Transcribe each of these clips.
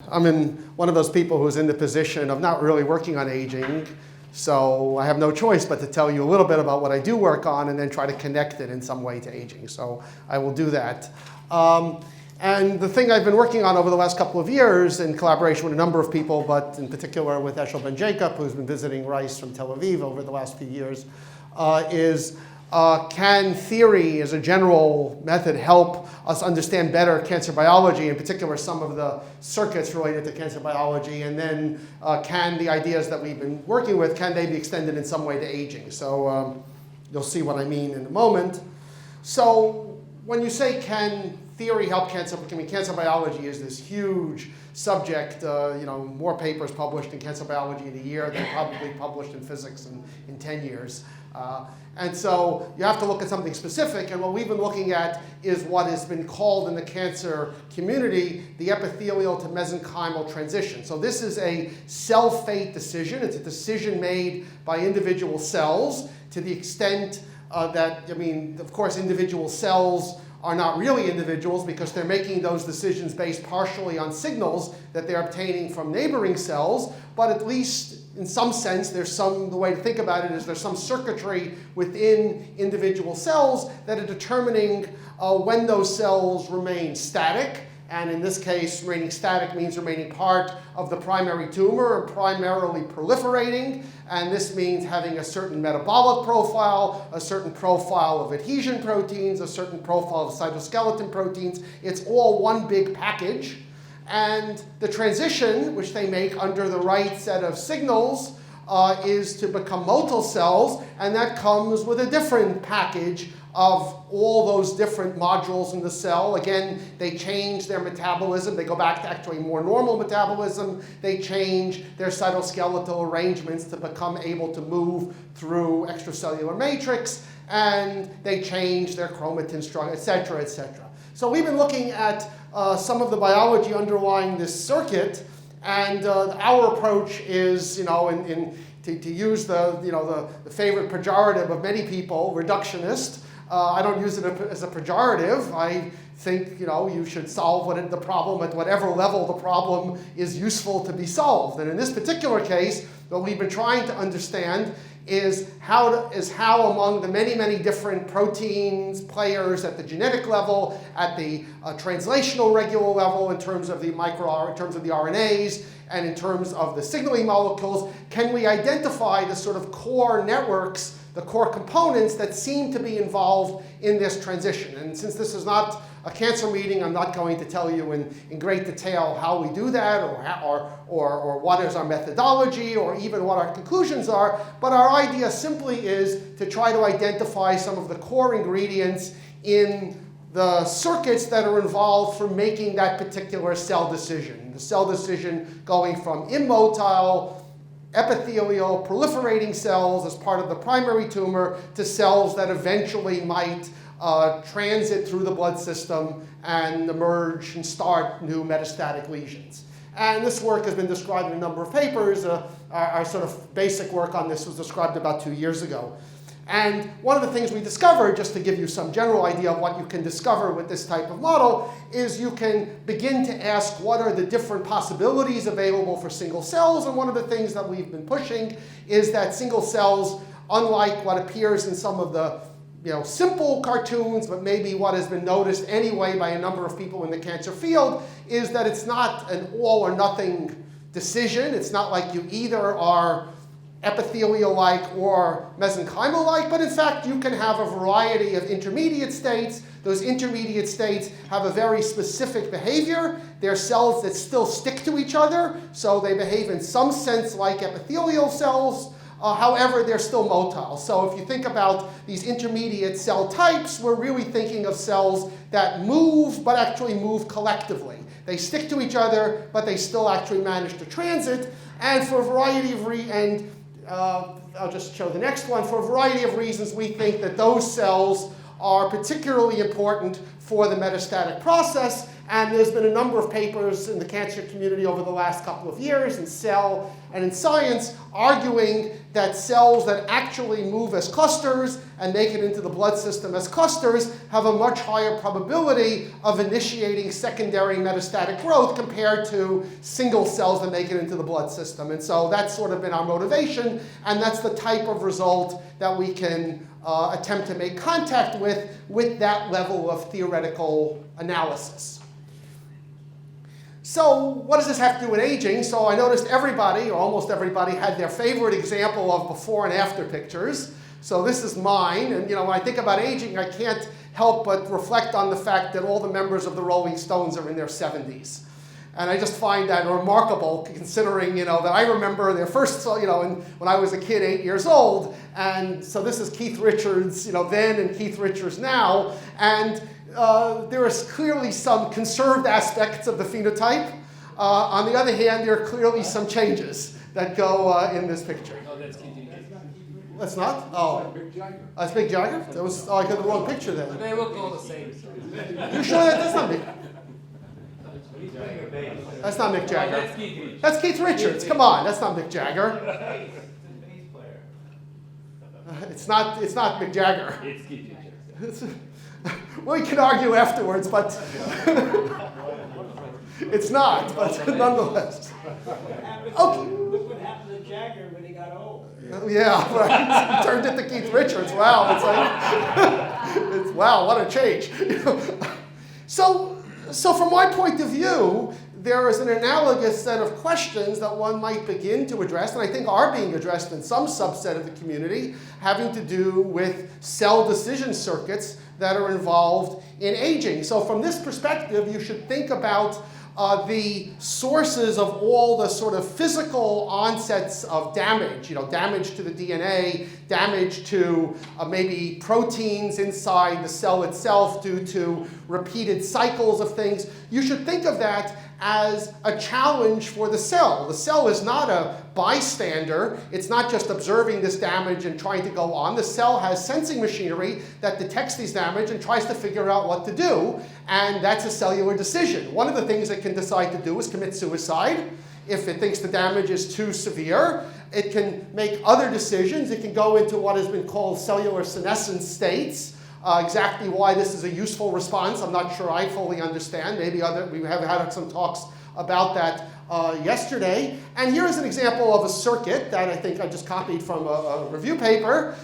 I'm in one of those people who's in the position of not really working on aging, so I have no choice but to tell you a little bit about what I do work on and then try to connect it in some way to aging. So I will do that. And the thing I've been working on over the last couple of years in collaboration with a number of people, but in particular with Eshel Ben Jacob, who's been visiting Rice from Tel Aviv over the last few years, is can theory as a general method help us understand better cancer biology, in particular some of the circuits related to cancer biology, and then can the ideas that we've been working with, can they be extended in some way to aging? So you'll see what I mean in a moment. So when you say can theory help cancer, I mean cancer biology is this huge subject, more papers published in cancer biology in a year than probably published in physics in 10 years. And so you have to look at something specific, and what we've been looking at is what has been called in the cancer community the epithelial to mesenchymal transition. So this is a cell fate decision. It's a decision made by individual cells to the extent that, of course, individual cells are not really individuals because they're making those decisions based partially on signals that they're obtaining from neighboring cells, but at least in some sense, the way to think about it is there's some circuitry within individual cells that are determining when those cells remain static. And in this case, remaining static means remaining part of the primary tumor or primarily proliferating. And this means having a certain metabolic profile, a certain profile of adhesion proteins, a certain profile of cytoskeleton proteins. It's all one big package. And the transition, which they make under the right set of signals, is to become motile cells, and that comes with a different package of all those different modules in the cell. Again, they change their metabolism. They go back to actually more normal metabolism. They change their cytoskeletal arrangements to become able to move through extracellular matrix, and they change their chromatin structure, et cetera, et cetera. So we've been looking at some of the biology underlying this circuit, and our approach is, to use the favorite pejorative of many people, reductionist. I don't use it as a pejorative. I think you should solve the problem at whatever level the problem is useful to be solved. And in this particular case, what we've been trying to understand is how among the many, many different proteins players at the genetic level, at the translational regular level in terms of the in terms of the RNAs, and in terms of the signaling molecules, can we identify the sort of core networks, the core components that seem to be involved in this transition. And since this is not a cancer meeting, I'm not going to tell you in great detail how we do that or what is our methodology or even what our conclusions are, but our idea simply is to try to identify some of the core ingredients in the circuits that are involved for making that particular cell decision. The cell decision going from immotile, epithelial, proliferating cells as part of the primary tumor to cells that eventually might transit through the blood system and emerge and start new metastatic lesions. And this work has been described in a number of papers. Our sort of basic work on this was described about 2 years ago. And one of the things we discovered, just to give you some general idea of what you can discover with this type of model, is you can begin to ask what are the different possibilities available for single cells. And one of the things that we've been pushing is that single cells, unlike what appears in some of the simple cartoons, but maybe what has been noticed anyway by a number of people in the cancer field, is that it's not an all or nothing decision. It's not like you either are epithelial-like or mesenchymal-like, but in fact you can have a variety of intermediate states. Those intermediate states have a very specific behavior. They're cells that still stick to each other, so they behave in some sense like epithelial cells. However, they're still motile. So if you think about these intermediate cell types, we're really thinking of cells that move, but actually move collectively. They stick to each other, but they still actually manage to transit. And for a variety of reasons, I'll just show the next one. For a variety of reasons, we think that those cells are particularly important for the metastatic process. And there's been a number of papers in the cancer community over the last couple of years in Cell and in Science arguing that cells that actually move as clusters and make it into the blood system as clusters have a much higher probability of initiating secondary metastatic growth compared to single cells that make it into the blood system. And so that's sort of been our motivation, and that's the type of result that we can attempt to make contact with that level of theoretical analysis. So what does this have to do with aging? So I noticed everybody, or almost everybody, had their favorite example of before and after pictures. So this is mine, and when I think about aging, I can't help but reflect on the fact that all the members of the Rolling Stones are in their 70s. And I just find that remarkable, considering that I remember their first, when I was a kid, 8 years old. And so this is Keith Richards, then, and Keith Richards now. And there is clearly some conserved aspects of the phenotype. On the other hand, there are clearly some changes that go in this picture. Oh, that's Keith Richards. That's not? Oh. That's Mick Jagger? That was, I got the wrong picture then. They look all the same. You sure that's not Mick? That's not Mick Jagger. That's Keith Richards. That's Keith Richards. Come on, that's not Mick Jagger. It's not Mick Jagger. It's Keith Richards. We can argue afterwards, but it's not, but nonetheless. Okay. Look what happened to Jagger when he got old. Yeah, right. Turned into Keith Richards. Wow, it's like, wow, what a change. So from my point of view, there is an analogous set of questions that one might begin to address, and I think are being addressed in some subset of the community, having to do with cell decision circuits that are involved in aging. So from this perspective, you should think about the sources of all the sort of physical onsets of damage, damage to the DNA, damage to maybe proteins inside the cell itself due to repeated cycles of things. You should think of that as a challenge for the cell. The cell is not a bystander. It's not just observing this damage and trying to go on. The cell has sensing machinery that detects these damage and tries to figure out what to do, and that's a cellular decision. One of the things it can decide to do is commit suicide. If it thinks the damage is too severe, it can make other decisions. It can go into what has been called cellular senescence states. Exactly why this is a useful response, I'm not sure I fully understand. Maybe we have had some talks about that yesterday. And here is an example of a circuit that I think I just copied from a review paper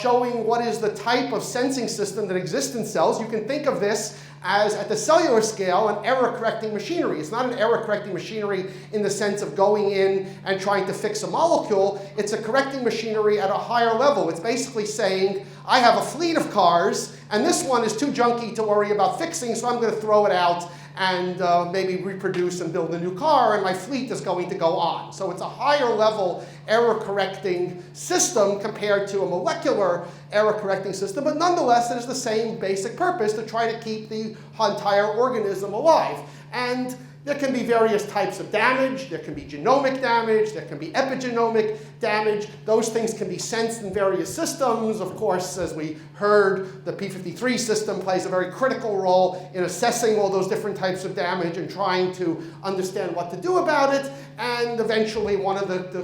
showing what is the type of sensing system that exists in cells. You can think of this as, at the cellular scale, an error-correcting machinery. It's not an error-correcting machinery in the sense of going in and trying to fix a molecule. It's a correcting machinery at a higher level. It's basically saying, I have a fleet of cars, and this one is too junky to worry about fixing, so I'm going to throw it out and maybe reproduce and build a new car, and my fleet is going to go on. So it's a higher level error-correcting system compared to a molecular error-correcting system, but nonetheless it is the same basic purpose, to try to keep the entire organism alive. And there can be various types of damage. There can be genomic damage. There can be epigenomic damage. Those things can be sensed in various systems. Of course, as we heard, the P53 system plays a very critical role in assessing all those different types of damage and trying to understand what to do about it. And eventually, one of the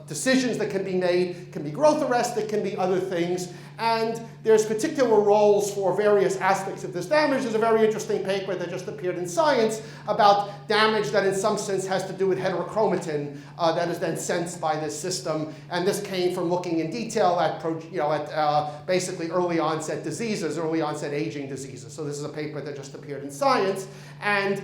decisions that can be made can be growth arrest. It can be other things. And there's particular roles for various aspects of this damage. There's a very interesting paper that just appeared in Science about damage that in some sense has to do with heterochromatin that is then sensed by this system. And this came from looking in detail at basically early onset diseases, early onset aging diseases. So this is a paper that just appeared in Science. And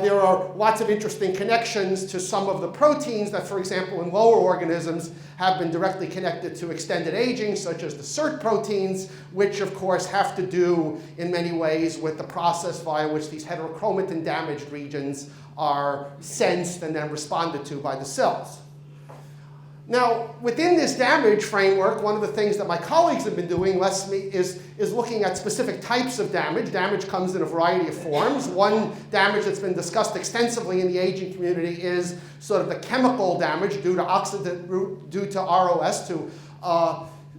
there are lots of interesting connections to some of the proteins that, for example, in lower organisms have been directly connected to extended aging, such as the SIRT proteins, which of course have to do in many ways with the process via which these heterochromatin damaged regions are sensed and then responded to by the cells. Now, within this damage framework, one of the things that my colleagues have been doing is looking at specific types of damage. Damage comes in a variety of forms. One damage that's been discussed extensively in the aging community is sort of the chemical damage due to ROS, to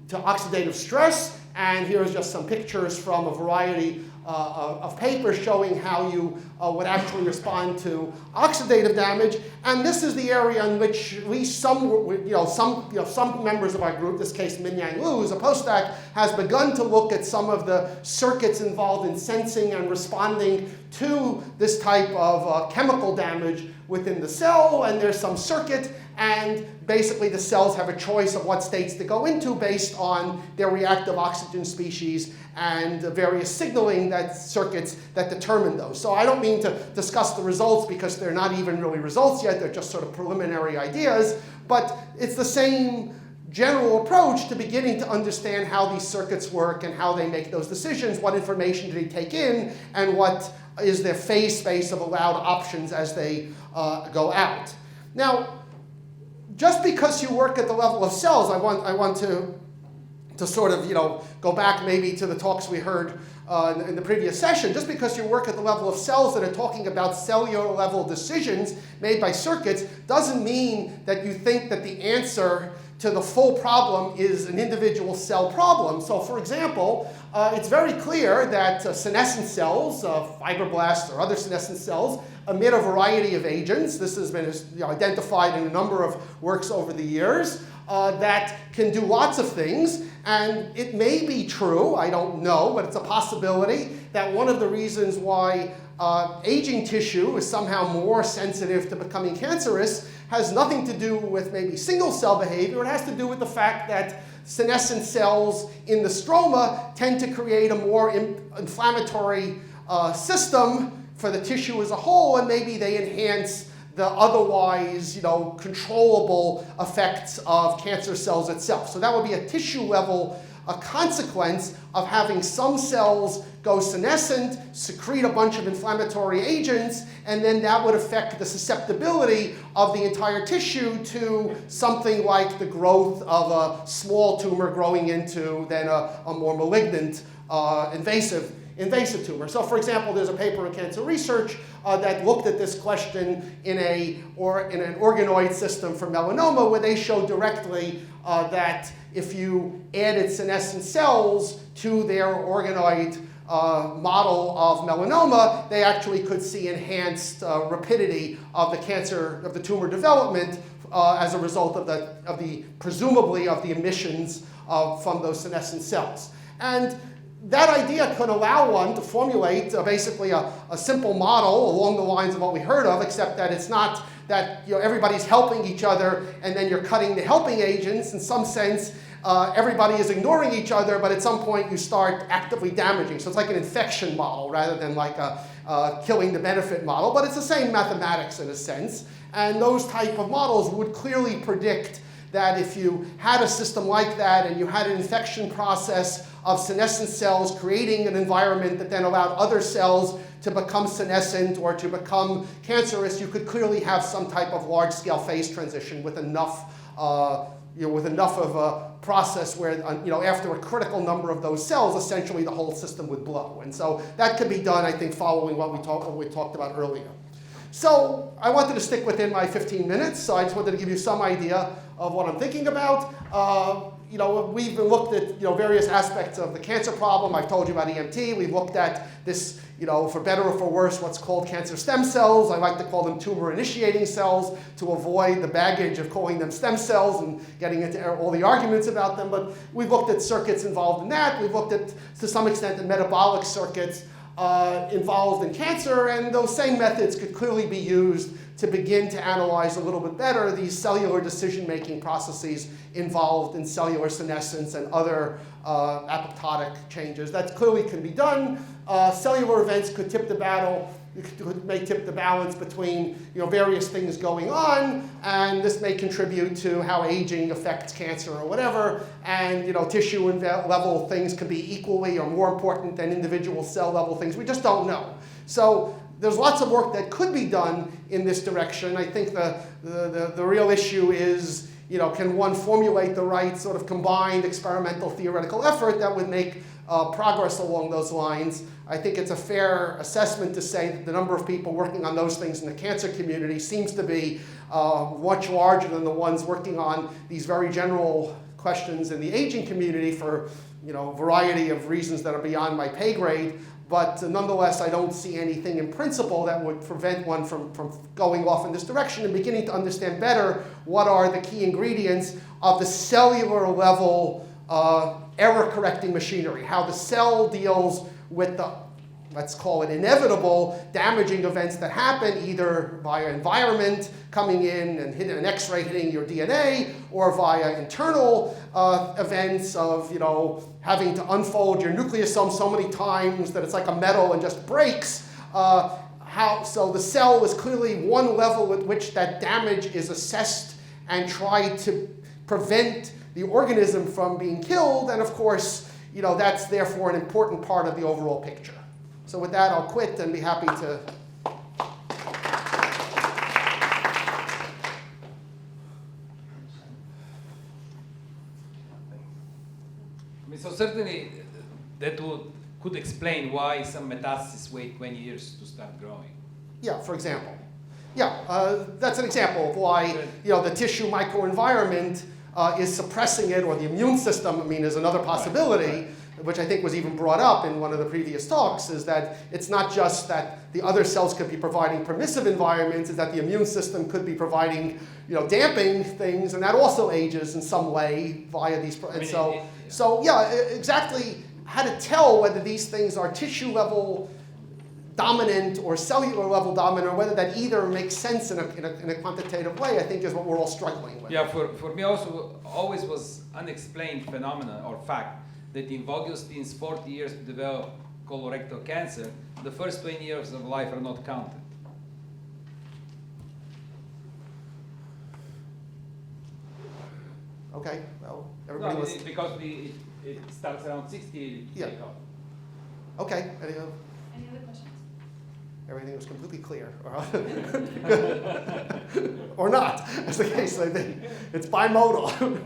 oxidative stress. And here's just some pictures from a variety of papers showing how you would actually respond to oxidative damage. And this is the area in which at least some members of our group, in this case Min-Yang Liu, who's a postdoc, has begun to look at some of the circuits involved in sensing and responding to this type of chemical damage within the cell. And there's some circuit, and basically the cells have a choice of what states to go into based on their reactive oxygen species and various signaling circuits that determine those. So I don't mean to discuss the results because they're not even really results yet, they're just sort of preliminary ideas, but it's the same general approach to beginning to understand how these circuits work and how they make those decisions, what information do they take in, and what is their phase space of allowed options as they go out. Now, just because you work at the level of cells, I want to sort of go back maybe to the talks we heard in the previous session. Just because you work at the level of cells that are talking about cellular level decisions made by circuits doesn't mean that you think that the answer to the full problem is an individual cell problem. So for example, it's very clear that senescent cells, fibroblasts or other senescent cells, emit a variety of agents. This has been identified in a number of works over the years that can do lots of things. And it may be true, I don't know, but it's a possibility that one of the reasons why aging tissue is somehow more sensitive to becoming cancerous has nothing to do with maybe single cell behavior. It has to do with the fact that senescent cells in the stroma tend to create a more inflammatory system for the tissue as a whole, and maybe they enhance the otherwise controllable effects of cancer cells itself. So that would be a tissue level a consequence of having some cells go senescent, secrete a bunch of inflammatory agents, and then that would affect the susceptibility of the entire tissue to something like the growth of a small tumor growing into then a more malignant invasive tumor. So for example, there's a paper in Cancer Research that looked at this question in an organoid system for melanoma, where they showed directly that if you added senescent cells to their organoid model of melanoma, they actually could see enhanced rapidity of the tumor development as a result of presumably of the emissions from those senescent cells. And that idea could allow one to formulate basically a simple model along the lines of what we heard of, except that it's not that everybody's helping each other and then you're cutting the helping agents. In some sense, everybody is ignoring each other, but at some point you start actively damaging. So it's like an infection model rather than like a killing the benefit model, but it's the same mathematics in a sense. And those type of models would clearly predict that if you had a system like that and you had an infection process of senescent cells creating an environment that then allowed other cells to become senescent or to become cancerous, you could clearly have some type of large-scale phase transition with enough of a process where, after a critical number of those cells, essentially the whole system would blow. And so that could be done, I think, following what we talked about earlier. So I wanted to stick within my 15 minutes, so I just wanted to give you some idea of what I'm thinking about. We've looked at various aspects of the cancer problem. I've told you about EMT. We've looked at this, for better or for worse, what's called cancer stem cells. I like to call them tumor-initiating cells to avoid the baggage of calling them stem cells and getting into all the arguments about them. But we've looked at circuits involved in that. We've looked at, to some extent, the metabolic circuits involved in cancer, and those same methods could clearly be used to begin to analyze a little bit better these cellular decision-making processes involved in cellular senescence and other apoptotic changes. That clearly can be done. Cellular events could tip the battle. It may tip the balance between various things going on, and this may contribute to how aging affects cancer or whatever. And tissue level things can be equally or more important than individual cell level things. We just don't know. So there's lots of work that could be done in this direction. I think the real issue is, can one formulate the right sort of combined experimental theoretical effort that would make progress along those lines. I think it's a fair assessment to say that the number of people working on those things in the cancer community seems to be much larger than the ones working on these very general questions in the aging community for a variety of reasons that are beyond my pay grade. but nonetheless, I don't see anything in principle that would prevent one from going off in this direction and beginning to understand better what are the key ingredients of the cellular level error-correcting machinery, how the cell deals with the, let's call it inevitable, damaging events that happen either via environment coming in and hitting an X-ray hitting your DNA, or via internal events of, you know, having to unfold your nucleosome so many times that it's like a metal and just breaks. So the cell is clearly one level at which that damage is assessed and tried to prevent the organism from being killed, and of course, you know, that's therefore an important part of the overall picture. So with that, I'll quit and be happy to. I mean, so certainly that could explain why some metastases wait 20 years to start growing. Yeah, for example. Yeah, that's an example of why, you know, the tissue microenvironment is suppressing it, or the immune system, I mean, is another possibility, which I think was even brought up in one of the previous talks, is that it's not just that the other cells could be providing permissive environments, is that the immune system could be providing, you know, damping things, and that also ages in some way via these. And so yeah, exactly how to tell whether these things are tissue level dominant or cellular level dominant, or whether that either makes sense in a quantitative way, I think is what we're all struggling with. Yeah, for me also always was unexplained phenomena or fact that in Vogelstein's 40 years to develop colorectal cancer, the first 20 years of life are not counted. Okay, well, everybody was. Because it starts around 60. Yeah. Okay. Any other questions? Everything was completely clear, or not, as the case may be. It's bimodal.